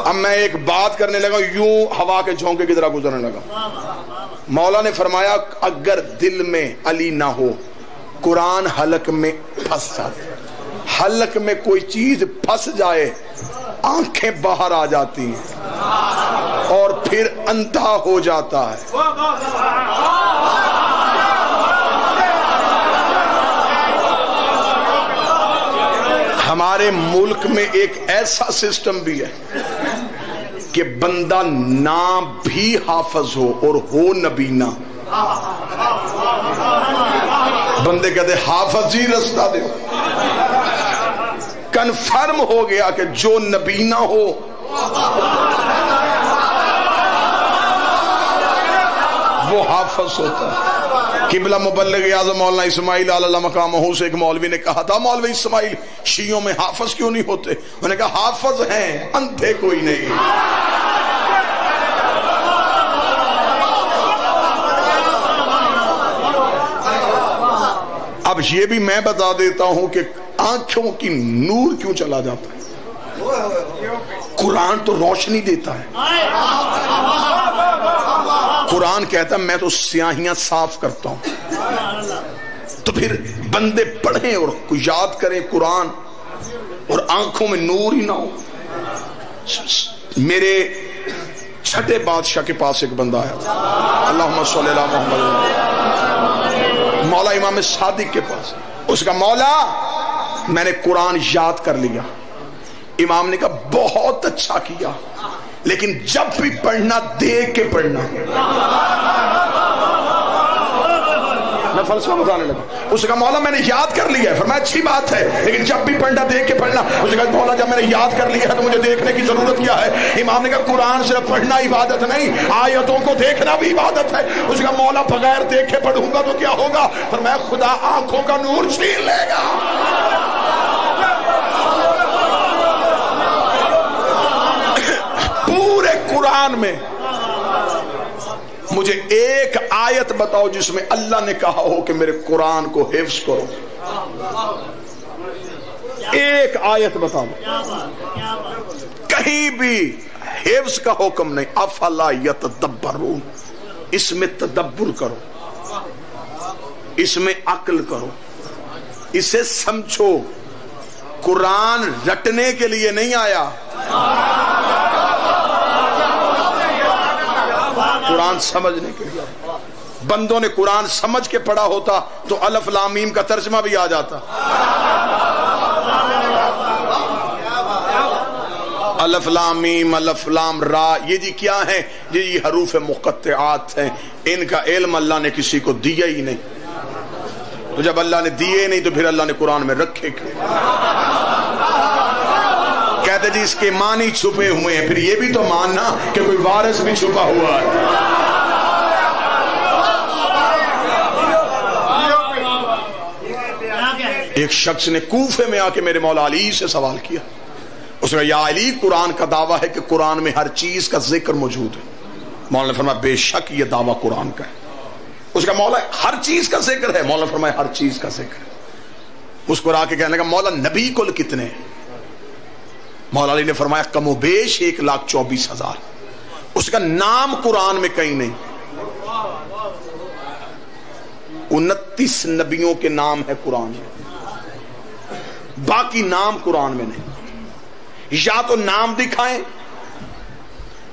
اب میں ایک بات کرنے لگا، یوں ہوا کے جھونکے کی طرح گزرنے لگا۔ مولا نے فرمایا اگر دل میں علی نہ ہو، قرآن حلق میں پھنس جائے، حلق میں کوئی چیز پھنس جائے، آنکھیں باہر آ جاتی ہیں اور پھر اندھا ہو جاتا ہے۔ ہمارے ملک میں ایک ایسا سسٹم بھی ہے کہ بندہ نہ بھی حافظ ہو اور ہو نبینا، بندے کہتے حافظ جی رستہ دے، کنفرم ہو گیا کہ جو نبینا ہو وہ حافظ ہوتا ہے۔ قبلہ مبلغ اعظم مولانا اسماعیل علیہ مقامہ سے ایک مولوی نے کہا تھا، مولوی اسماعیل شیعوں میں حافظ کیوں نہیں ہوتے؟ انہوں نے کہا حافظ ہیں، اندھے کوئی نہیں۔ اب یہ بھی میں بتا دیتا ہوں کہ آنکھوں کی نور کیوں چلا جاتا ہے۔ قرآن تو روشنی دیتا ہے، قرآن کہتا ہے میں تو سیاہیاں صاف کرتا ہوں۔ تو پھر بندے پڑھیں اور یاد کریں قرآن اور آنکھوں میں نور ہی نہ ہو۔ میرے چھٹے بادشاہ کے پاس ایک بندہ آیا، اللہم صلی اللہ محمد، مولا امام صادق کے پاس۔ اس کا مولا میں نے قرآن یاد کر لیا۔ امام نے کہا بہت اچھا کیا، لیکن جب بھی پڑھنا دیکھ کے پڑھنا۔ میں فلسفہ بتانے لگا، اس کا مولا میں نے یاد کر لیا ہے، فرمایا اچھی بات ہے لیکن جب بھی پڑھنا دیکھ کے پڑھنا۔ اس کا مولا جب میں نے یاد کر لیا ہے تو مجھے دیکھنے کی ضرورت کیا ہے؟ امام نے کہا قرآن صرف پڑھنا عبادت نہیں، آیتوں کو دیکھنا بھی عبادت ہے۔ اس کا مولا بغیر دیکھے پڑھوں گا تو کیا ہوگا؟ فرمایا خدا آنکھوں کا نور چھین لے گا۔ پورے قرآن میں مجھے ایک آیت بتاؤ جس میں اللہ نے کہا ہو کہ میرے قرآن کو حفظ کرو، ایک آیت بتاؤ۔ کہیں بھی حفظ کا حکم نہیں۔ افلا یتدبرون، اس میں تدبر کرو، اس میں عقل کرو، اسے سمجھو۔ قرآن رٹنے کے لیے نہیں آیا، قرآن سمجھنے کے لیے۔ بندوں نے قرآن سمجھ کے پڑھا ہوتا تو الف لام میم کا ترجمہ بھی آ جاتا۔ الف لام میم، الف لام را، یہ جی کیا ہے؟ یہ حروف مقطعات ہیں، ان کا علم اللہ نے کسی کو دیا ہی نہیں۔ تو جب اللہ نے دیے نہیں تو پھر اللہ نے قرآن میں رکھے کیوں؟ کہتے جی اس کے معنی چھپے ہوئے ہیں، پھر یہ بھی تو ماننا کہ کوئی وارث بھی چھپا ہوا ہے۔ ایک شخص نے کوفے میں آ کے میرے مولا علی سے سوال کیا، اس نے کہا یا علی قرآن کا دعویٰ ہے کہ قرآن میں ہر چیز کا ذکر موجود ہے۔ مولا نے فرمایا بے شک یہ دعویٰ قرآن کا ہے۔ اس کا مولا ہر چیز کا ذکر ہے؟ مولا نے فرمایا ہر چیز کا ذکر ہے۔ مسکرا کے کہنے لگا مولا نبی کل کتنے ہیں؟ مولا علی نے فرمایا کم و بیش 1,24,000۔ اس کا نام قرآن میں کہیں نہیں۔ 29 نبیوں کے نام ہے قرآن میں، باقی نام قرآن میں نہیں۔ یا تو نام دکھائیں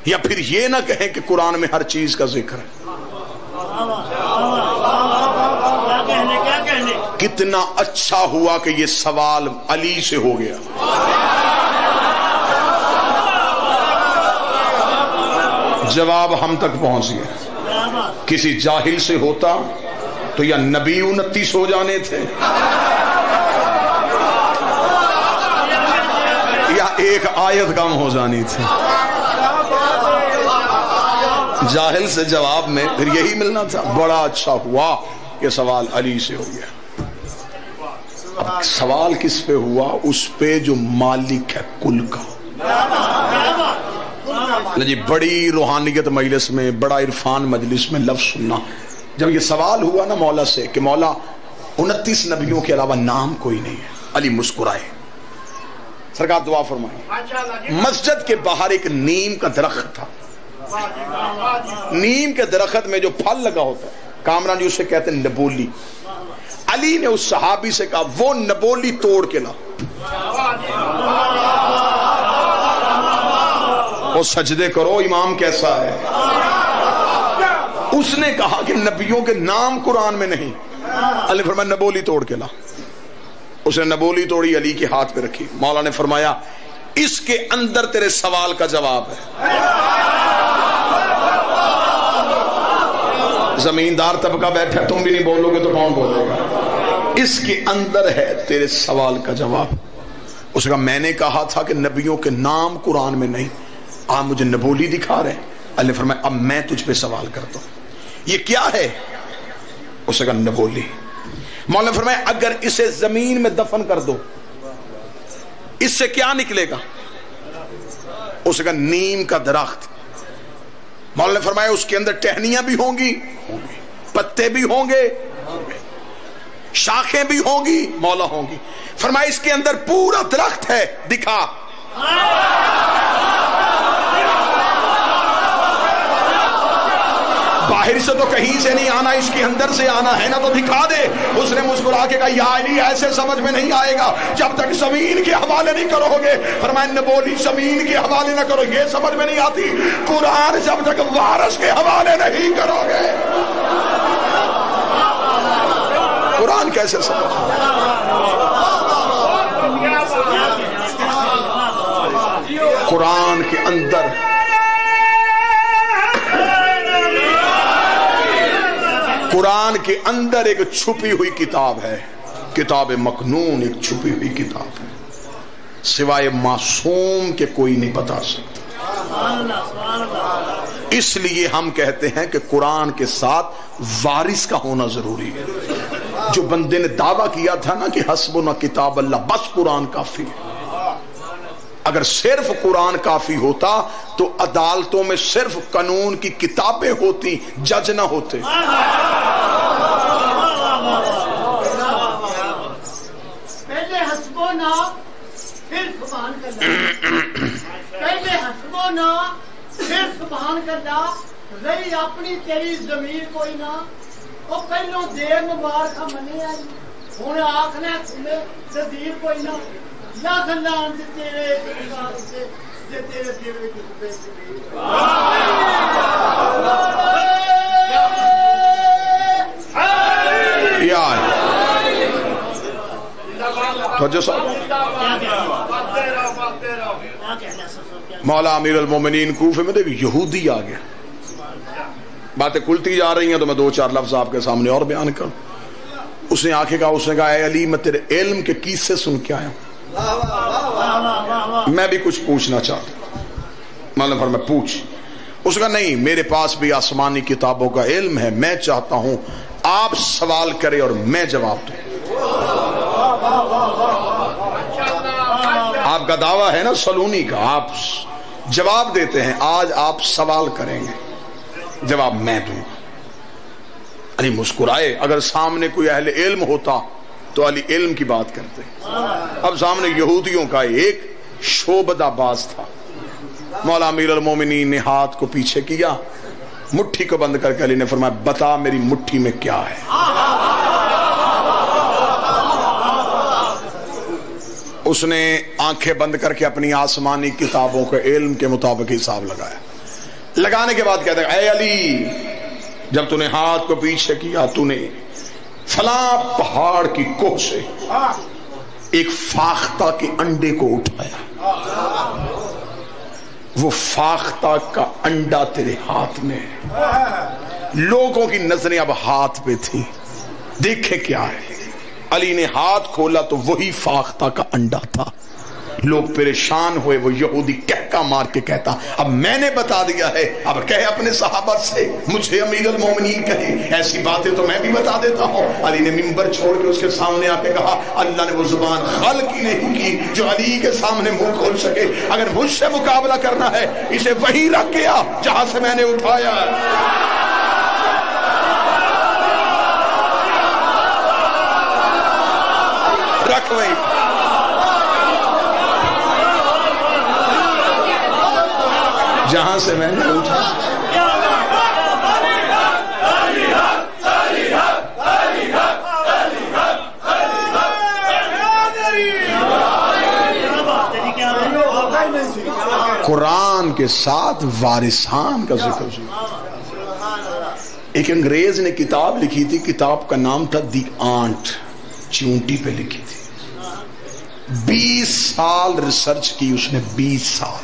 یا پھر یہ نہ کہیں کہ قرآن میں ہر چیز کا ذکر ہے۔ کتنا اچھا ہوا کہ یہ سوال علی سے ہو گیا۔ جواب ہم تک پہنچ گیا۔ کسی جاہل سے ہوتا تو یا نبی 29 ہو جانے تھے یا ایک آیت کم ہو جانی تھی۔ جاہل سے جواب میں پھر یہی ملنا تھا۔ بڑا اچھا ہوا کہ سوال علی سے ہو گیا۔ اب سوال کس پہ ہوا؟ اس پہ جو مالک ہے کل کا۔ جی بڑی روحانیت مجلس میں، بڑا عرفان مجلس میں لفظ سننا۔ جب یہ سوال ہوا نا مولا سے کہ مولا 29 نبیوں کے علاوہ نام کوئی نہیں ہے، علی مسکرائے، سرکار دعا فرمائیں. مسجد کے باہر ایک نیم کا درخت تھا. نیم کے درخت میں جو پھل لگا ہوتا ہے کامران جی اسے کہتے ہیں نبولی. علی نے اس صحابی سے کہا وہ نبولی توڑ کے لا. وہ سجدے کرو امام کیسا ہے. اس نے کہا کہ نبیوں کے نام قرآن میں نہیں. علی نے فرمایا نبولی توڑ کے لا. اس نے نبولی توڑی علی کے ہاتھ پہ رکھی. مولا نے فرمایا اس کے اندر تیرے سوال کا جواب ہے. زمیندار طبقہ بیٹھا تم بھی نہیں بولو گے تو کون بولے گا. اس کے اندر ہے تیرے سوال کا جواب. اس نے کہا میں نے کہا تھا کہ نبیوں کے نام قرآن میں نہیں, آپ مجھے نبولی دکھا رہے ہیں. اللہ نے فرمایا اب میں تجھ پہ سوال کرتا ہوں یہ کیا ہے. اس نے کہا نبولی. مولا نے فرمایا اگر اسے زمین میں دفن کر دو اس سے کیا نکلے گا. اس نے کہا نیم کا درخت. مولا نے فرمایا اس کے اندر ٹہنیاں بھی ہوں گی, پتے بھی ہوں گے, شاخیں بھی ہوں گی, مولا ہوں گی. فرمایا اس کے اندر پورا درخت ہے دکھا. باہر سے تو کہیں سے نہیں آنا, اس کے اندر سے آنا ہے نا, تو دکھا دے. اس نے مسکرا کے کہا یا علی ایسے سمجھ میں نہیں آئے گا جب تک زمین کے حوالے نہیں کرو گے. فرمایا نبولی زمین کے حوالے نہ کرو, یہ سمجھ میں نہیں آتی. قرآن جب تک وارث کے حوالے نہیں کرو گے قرآن کیسے سمجھ. قرآن کے اندر قرآن کے اندر ایک چھپی ہوئی کتاب ہے, کتاب مکنون, ایک چھپی ہوئی کتاب ہے, سوائے معصوم کے کوئی نہیں بتا سکتا. اس لیے ہم کہتے ہیں کہ قرآن کے ساتھ وارث کا ہونا ضروری ہے. جو بندے نے دعویٰ کیا تھا نا کہ حسبنا کتاب اللہ, بس قرآن کافی ہے. اگر صرف قرآن کافی ہوتا تو عدالتوں میں صرف قانون کی کتابیں ہوتی, جج نہ ہوتے. پہلے حسبونا پھر سبحان اللہ, پہلے حسبونا پھر سبحان اللہ. رہی اپنی تیری زمین کوئی نہ, وہ پہلو دیر مبارک منے آئی, ہوں آخنا تمہیں صدیر کوئی نہ. لاکھ اللہ ہم سے تیرے تیرے تیرے مولا امیر المومنین کوفے میں دیکھ یہودی آ گیا. باتیں کھلتی جا رہی ہیں تو میں دو چار لفظ آپ کے سامنے اور بیان کروں. اس نے آنکھیں کہا, اس نے کہا اے علی میں تیرے علم کے قصے سن کے آیا ہوں, میں بھی کچھ پوچھنا چاہتا. مولا نے فرمایا پوچھ. اس نے کہا نہیں میرے پاس بھی آسمانی کتابوں کا علم ہے, میں چاہتا ہوں آپ سوال کریں اور میں جواب دوں. آپ کا دعویٰ ہے نا سلونی کا, آپ جواب دیتے ہیں, آج آپ سوال کریں گے, جواب میں دوں گا. علی مسکرائے. اگر سامنے کوئی اہل علم ہوتا تو علی علم کی بات کرتے. اب سامنے یہودیوں کا ایک شعبدہ باز تھا. مولا امیر المومنین نے ہاتھ کو پیچھے کیا, مٹھی کو بند کر کے علی نے فرمایا بتا میری مٹھی میں کیا ہے. اس نے آنکھیں بند کر کے اپنی آسمانی کتابوں کے علم کے مطابق حساب لگایا. لگانے کے بعد کہتا ہے اے علی جب تو نے ہاتھ کو پیچھے کیا تو نے فلاں پہاڑ کی کوہ سے ایک فاختہ کے انڈے کو اٹھایا, وہ فاختہ کا انڈا تیرے ہاتھ میں. لوگوں کی نظریں اب ہاتھ پہ تھی, دیکھیں کیا ہے. علی نے ہاتھ کھولا تو وہی فاختہ کا انڈا تھا. لوگ پریشان ہوئے. وہ یہودی کہکا مار کے کہتا اب میں نے بتا دیا ہے, اب کہے اپنے صحابہ سے مجھے امیر المومنین کہے, ایسی باتیں تو میں بھی بتا دیتا ہوں. علی نے منبر چھوڑ کے اس کے سامنے آ کے کہا اللہ نے وہ زبان خلق ہی نہیں کی جو علی کے سامنے منہ کھول سکے. اگر مجھ سے مقابلہ کرنا ہے اسے وہیں رکھ گیا جہاں سے میں نے اٹھایا. رکھ وہیں. جہاں سے میں نے اٹھا. قرآن کے ساتھ وارثان کا ذکر ہوا. ایک انگریز نے کتاب لکھی تھی, کتاب کا نام تھا دی آنٹ, چیونٹی پہ لکھی تھی. 20 سال ریسرچ کی اس نے, 20 سال.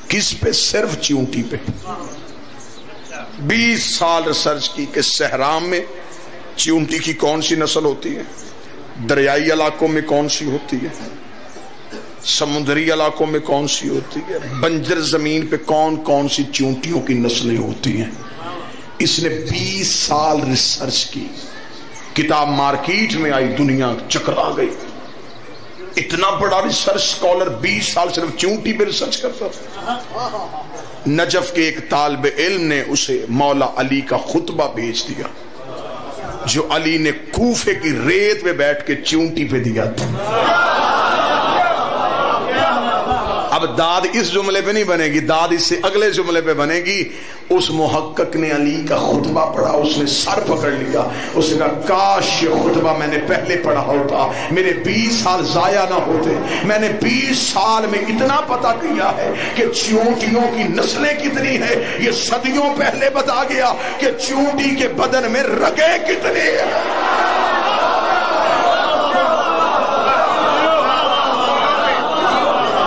کس پہ؟ صرف چیونٹی پہ. 20 سال ریسرچ کی کہ صحرا میں چیونٹی کی کون سی نسل ہوتی ہے, دریائی علاقوں میں کون سی ہوتی ہے, سمندری علاقوں میں کون سی ہوتی ہے, بنجر زمین پہ کون کون سی چیونٹیوں کی نسلیں ہوتی ہیں. اس نے 20 سال ریسرچ کی. کتاب مارکیٹ میں آئی, دنیا چکرا گئی. اتنا بڑا ریسرچ اسکالر 20 سال صرف چیونٹی پہ ریسرچ کرتا تھا. نجف کے ایک طالب علم نے اسے مولا علی کا خطبہ بھیج دیا جو علی نے کوفے کی ریت پہ بیٹھ کے چیونٹی پہ دیا تھا. اب داد اس جملے پہ نہیں بنے گی, داد اس سے اگلے جملے پہ بنے گی. اس محقق نے علی کا خطبہ پڑھا, اس نے سر پکڑ لیا, اس نے کہا کاش یہ خطبہ میں نے پہلے پڑھا ہوتا, میرے 20 سال ضائع نہ ہوتے. میں نے 20 سال میں اتنا پتا کیا ہے کہ چیونٹیوں کی نسلیں کتنی ہیں, یہ صدیوں پہلے بتا گیا کہ چیونٹی کے بدن میں رگیں کتنی ہیں.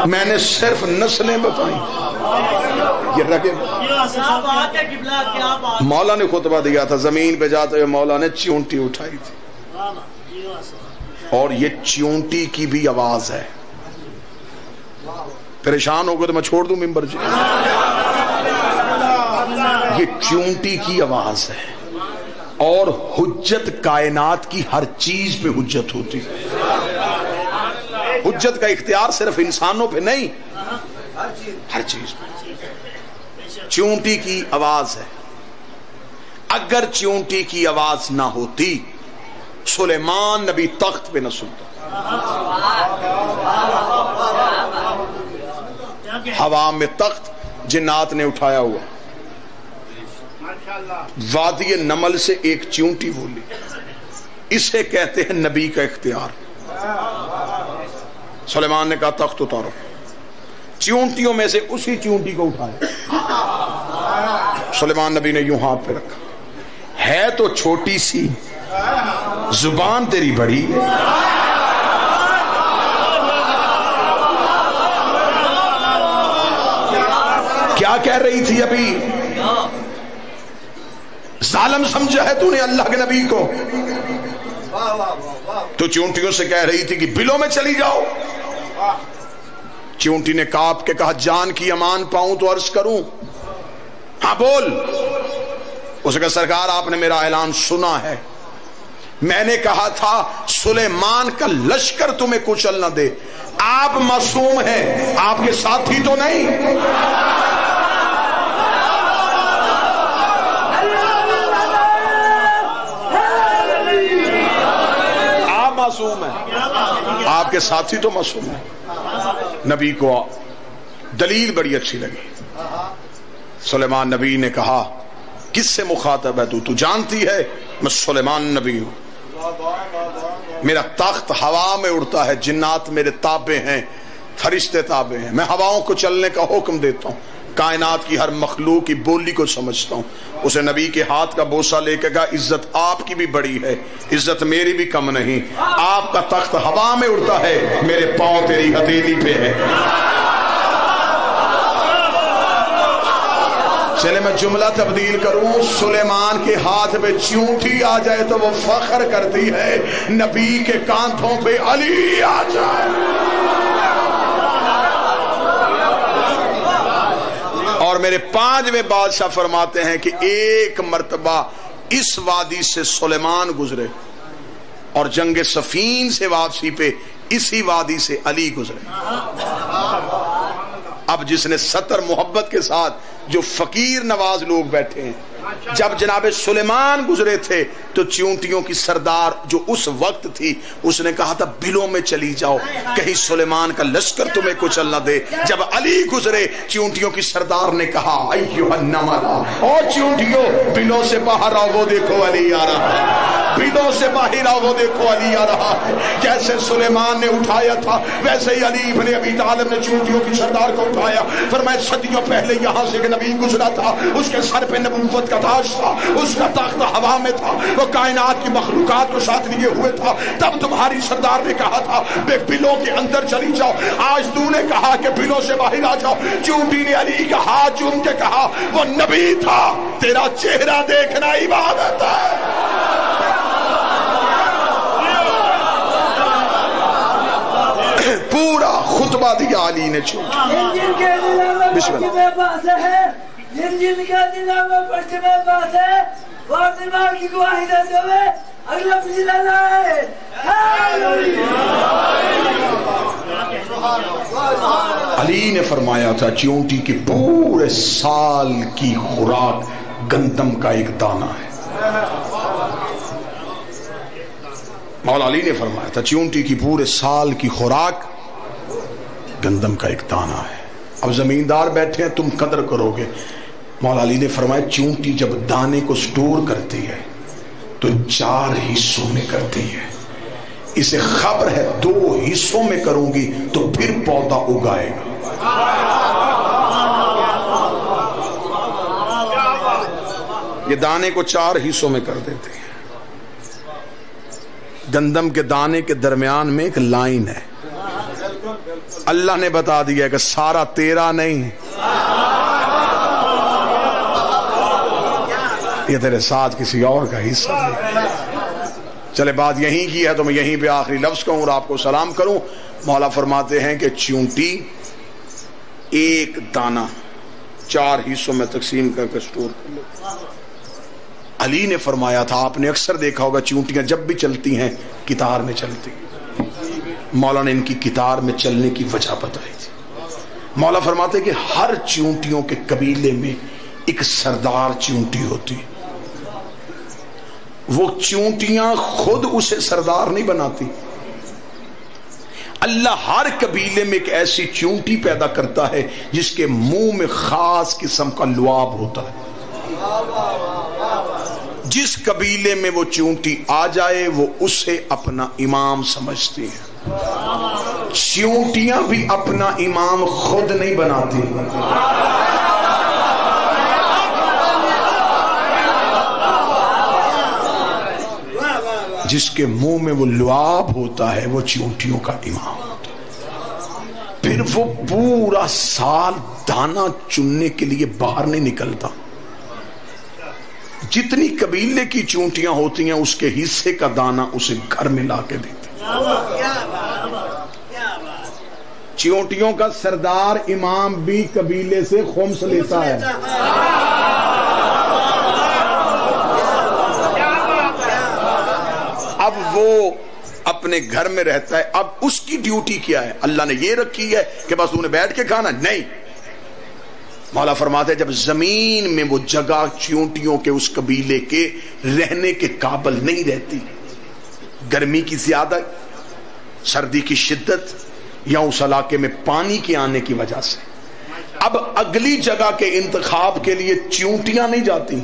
میں نے صرف نسلیں بتائیں, یہ رگیں. مولا نے خطبہ دیا تھا, زمین پہ جاتے ہوئے مولا نے چیونٹی اٹھائی تھی, اور یہ چیونٹی کی بھی آواز ہے. پریشان ہو گئے تو میں چھوڑ دوں ممبر جی. یہ چیونٹی کی آواز ہے, اور حجت کائنات کی ہر چیز پہ حجت ہوتی ہے. حجت کا اختیار صرف انسانوں پہ نہیں, ہر چیز پہ. چیونٹی کی آواز ہے. اگر چیونٹی کی آواز نہ ہوتی سلیمان نبی تخت پہ نہ سنتا. ہوا میں تخت جنات نے اٹھایا ہوا. وادی نمل سے ایک چیونٹی بولی, اسے کہتے ہیں نبی کا اختیار. سلیمان نے کہا تخت اتارو. چیونٹیوں میں سے اسی چیونٹی کو اٹھایا. سلیمان نبی نے یوں ہاتھ پہ رکھا. ہے تو چھوٹی سی, زبان تیری بڑی. کیا کہہ رہی تھی ابھی؟ ظالم سمجھا ہے تو نے اللہ کے نبی کو. تو چیونٹیوں سے کہہ رہی تھی کہ بلوں میں چلی جاؤ. چیونٹی نے کاپ کے کہا جان کی امان پاؤں تو عرض کروں. ہاں بول. اس نے کہا سرکار آپ نے میرا اعلان سنا ہے, میں نے کہا تھا سلیمان کا لشکر تمہیں کچل نہ دے. آپ معصوم ہیں, آپ کے ساتھی تو نہیں. آپ معصوم ہیں, آپ کے ساتھی تو معصوم ہیں. نبی کو دلیل بڑی اچھی لگی. سلیمان نبی نے کہا کس سے مخاطب ہے تو جانتی ہے میں سلیمان نبی ہوں. میرا تخت ہوا میں اڑتا ہے, جنات میرے تابع ہیں, فرشتے تابع ہیں. میں ہواؤں کو چلنے کا حکم دیتا ہوں, کائنات کی ہر مخلوق کی بولی کو سمجھتا ہوں. اسے نبی کے ہاتھ کا بوسہ لے کے کہا عزت آپ کی بھی بڑی ہے, عزت میری بھی کم نہیں. آپ کا تخت ہوا میں اڑتا ہے, میرے پاؤں تیری ہتھیلی پہ ہے. چلے میں جملہ تبدیل کروں. سلیمان کے ہاتھ پہ چیونٹی آ جائے تو وہ فخر کرتی ہے, نبی کے کانتوں پہ علی آ جائے. اور میرے 5ویں بادشاہ فرماتے ہیں کہ ایک مرتبہ اس وادی سے سلیمان گزرے اور جنگ صفین سے واپسی پہ اسی وادی سے علی گزرے. اب جس نے 70 محبت کے ساتھ جو فقیر نواز لوگ بیٹھے ہیں جب جناب سلیمان گزرے تھے تو چیونٹیوں کی سردار جو اس وقت تھی اس نے کہا تھا بلوں میں چلی جاؤ کہیں سلیمان کا لشکر تمہیں کچل نہ دے. جب علی گزرے چیونٹیوں کی سردار نے کہا ایھا النملا، او چیونٹیوں بلوں سے باہر آؤ، وہ دیکھو علی آ رہا ہے، بلوں سے باہر آؤ، وہ دیکھو علی آ رہا ہے. جیسے سلیمان نے اٹھایا تھا ویسے ہی علی ابن ابی طالب نے چیونٹیوں کی سردار کو اٹھایا. فرمایا صدیوں پہلے یہاں سے ایک نبی گزرا تھا، اس کے سر پہ نبوت کا تاج تھا، اس کا تخت ہوا میں تھا، وہ کائنات کی مخلوقات کو ساتھ لیے ہوئے تھا. تب تمہاری سردار نے کہا تھا بے بلوں کے اندر چلی جاؤ، آج تو نے کہا کہ بلوں سے باہر آ جاؤ. چونٹی نے علی کا ہاتھ چوم کے کہا وہ نبی تھا، تیرا چہرہ دیکھنا عبادت ہے. پورا خطبہ دیا علی نے بسم اللہ. جن کا نظام پرچ میں بات ہے فاطمہ کی گواہی دیتے ہوئے اگلا پچھلا لائے. علی نے فرمایا تھا چیونٹی کی پورے سال کی خوراک گندم کا ایک دانہ ہے. مولا علی نے فرمایا تھا چیونٹی کی پورے سال کی خوراک گندم کا ایک دانہ ہے. اب زمیندار بیٹھے ہیں تم قدر کرو گے. مولا علی نے فرمایا چیونٹی جب دانے کو سٹور کرتی ہے تو 4 حصوں میں کرتی ہے. اسے خبر ہے 2 حصوں میں کروں گی تو پھر پودا اگائے گا. یہ دانے کو 4 حصوں میں کر دیتے ہیں. گندم کے دانے کے درمیان میں ایک لائن ہے. اللہ نے بتا دیا کہ سارا تیرا نہیں، یہ تیرے ساتھ کسی اور کا حصہ نہیں. چلے بات یہیں کی ہے تو میں یہیں پہ آخری لفظ کہوں اور آپ کو سلام کروں. مولا فرماتے ہیں کہ چیونٹی ایک دانہ 4 حصوں میں تقسیم کر کے سٹور کر لو. علی نے فرمایا تھا آپ نے اکثر دیکھا ہوگا چیونٹیاں جب بھی چلتی ہیں قطار میں چلتی. مولا نے ان کی قطار میں چلنے کی وجہ بتائی تھی. مولا فرماتے کہ ہر چیونٹیوں کے قبیلے میں ایک سردار چیونٹی ہوتی. وہ چیونٹیاں خود اسے سردار نہیں بناتی، اللہ ہر قبیلے میں ایک ایسی چیونٹی پیدا کرتا ہے جس کے منہ میں خاص قسم کا لعاب ہوتا ہے. جس قبیلے میں وہ چیونٹی آ جائے وہ اسے اپنا امام سمجھتی ہے. چیونٹیاں بھی اپنا امام خود نہیں بناتی. جس کے منہ میں وہ لعاب ہوتا ہے وہ چیونٹیوں کا امام ہوتا ہے. پھر وہ پورا سال دانہ چننے کے لیے باہر نہیں نکلتا. جتنی قبیلے کی چیونٹیاں ہوتی ہیں اس کے حصے کا دانہ اسے گھر میں لا کے دیتے. چیونٹیوں کا سردار امام بھی قبیلے سے خمس لیتا ہے. اب وہ اپنے گھر میں رہتا ہے. اب اس کی ڈیوٹی کیا ہے؟ اللہ نے یہ رکھی ہے کہ بس انہیں بیٹھ کے کھانا نہیں. مولا فرماتے ہیں جب زمین میں وہ جگہ چیونٹیوں کے اس قبیلے کے رہنے کے قابل نہیں رہتی، گرمی کی زیادت، سردی کی شدت یا اس علاقے میں پانی کے آنے کی وجہ سے، اب اگلی جگہ کے انتخاب کے لیے چیونٹیاں نہیں جاتی.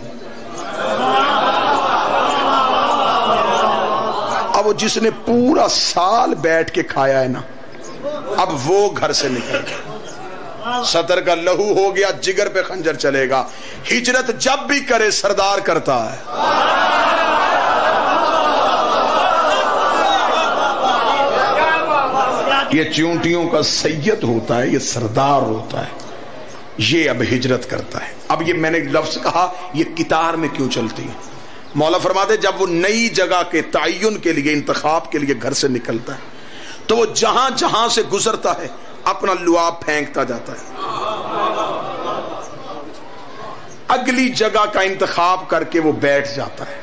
اب وہ جس نے پورا سال بیٹھ کے کھایا ہے نا، اب وہ گھر سے نکل گیا. سطر کا لہو ہو گیا، جگر پہ خنجر چلے گا. ہجرت جب بھی کرے سردار کرتا ہے. یہ چیونٹیوں کا سید ہوتا ہے، یہ سردار ہوتا ہے، یہ اب ہجرت کرتا ہے. اب یہ میں نے لفظ کہا یہ قطار میں کیوں چلتی ہے؟ مولا فرماتے جب وہ نئی جگہ کے تعین کے لیے، انتخاب کے لیے گھر سے نکلتا ہے تو وہ جہاں جہاں سے گزرتا ہے اپنا لعاب پھینکتا جاتا ہے. اگلی جگہ کا انتخاب کر کے وہ بیٹھ جاتا ہے.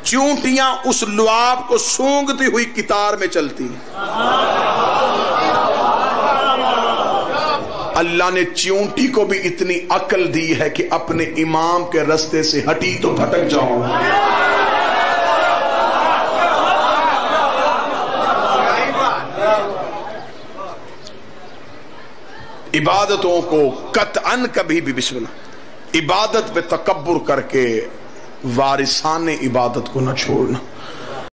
چیونٹیاں اس لعاب کو سونگتی ہوئی قطار میں چلتی ہیں. اللہ نے چیونٹی کو بھی اتنی عقل دی ہے کہ اپنے امام کے رستے سے ہٹی تو بھٹک جاؤ. عبادتوں کو قطعاً کبھی بھی بسم اللہ عبادت پہ تکبر کر کے وارثان عبادت کو نہ چھوڑنا.